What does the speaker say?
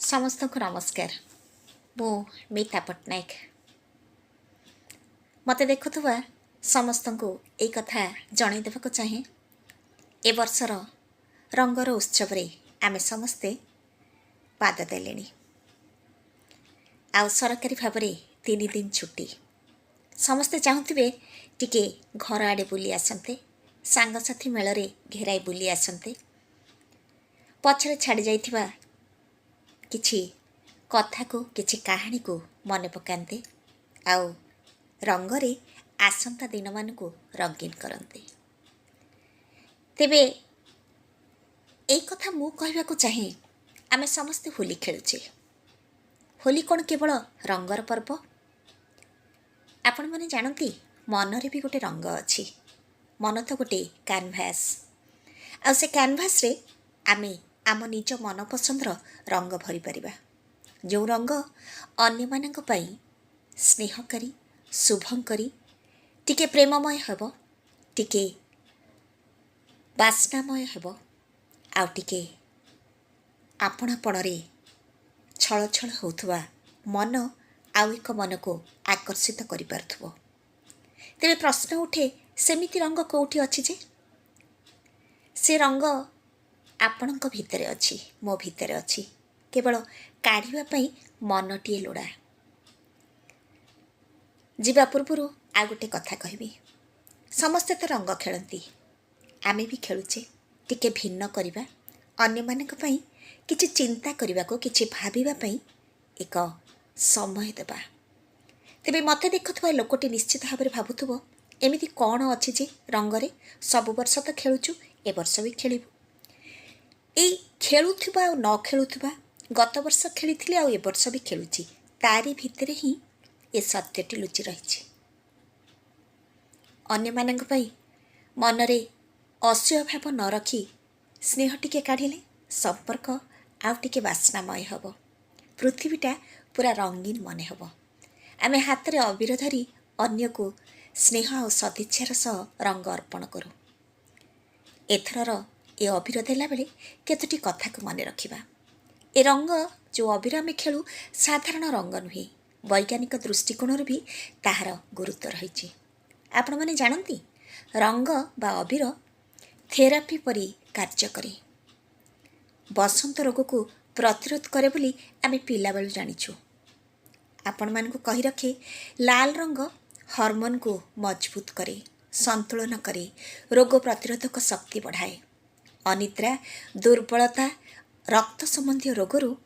समस्त को नमस्कार। मु मीता पट्टनायक मत देखुवा समस्त को एक कथा जनईदेवाक चाहे ए वर्षर रंगर उत्सव आमे समस्ते पाद देले आ सरकारी भाव में 3 दिन छुट्टी समस्ते चाहूबे टिके घर आड़े बुली आसते सांगसाथी मेल घेराई बुली आसते पछरे छाड़ी जाइथिबा किछि कथा को किछि कहानी को मन पकाते आउ रंगरे आसंता दिन मान को रंगीन करते। तेबे एक कथा मु कहबा को चाहे आमे समस्ते होली खेलुचे। होली कौन केवल रंगर पर्व? आपण माने जानती मनरे भी गोटे रंग अच्छी। मन तो गोटे कैनभास आ से कैनभास रे आमे आम निज मन पसंदर रंग भरी परिबा। जो रंग अन्य मानक पई स्नेहकारी शुभंकरी टिके प्रेममय हेबो टिके बास्नामय हेबो आउ टिके आपणापणरे छल छल होउथुवा मन आउ एक मन को आकर्षित करि पारथुबो। तेबे प्रश्न उठे सेमिति रंग कोउठी अछि जे? से रंग आपणक भितरे अछि, मो भितरे अछि, केवल काढ़िबा पई मनटिए लोड़ा। जीवा पूर्वरु आ गोटे कथा कहबी। समस्ते तो रंग खेलती, आमे भी खेलुचे, टिके भिन्न करिबा, अन्य मानक पई किछि चिंता करिबा को किछि भाबिबा पई एक समय देबा। तेबे मते देखुथुवा लोकटी निश्चित भाबरे भाबुथुबो एमिति कोन अछि जे रंगरे सब वर्ष तो खेलुचु ए वर्ष भी खेलिबु। एई खेलुथुबा आ न खेलुथुबा गत वर्ष खेलिथिले आ ए वर्ष भी खेलुची तारी भितरे ही ए सत्यटी लुचि रहिछि। अन्य मानक पई मनरे असूय भाव न रखी स्नेह टिके काढ़िले संपर्क आउ टिके बास्नामय हबो। पृथ्वीटा पूरा रंगीन मने हबो। आमे हाथ रे अबीर धरी अन्य को स्नेह और सदिच्छार सह रंग अर्पण करू। एथरर ए अबीर देला बेले केतोटी कथा को मन रखिबा। ए रंग जो अबीर आमे खेलु साधारण रंग नुहे, वैज्ञानिक दृष्टिकोण भी ताहार गुरुत्व रहिछि। आपण माने जानती रंग बा अबीर थेरापी परी कार्य करे। बसंत रोग को प्रतिरोध करे बोली आमे पिला बेलु जानिछु। आपण मान को कहि रखे लाल रंग हार्मोन को मजबूत करे, संतुलन करे, रोग प्रतिरोधक शक्ति बढ़ाए। अनिद्रा, दुर्बलता, रक्त संबंधी रोगरू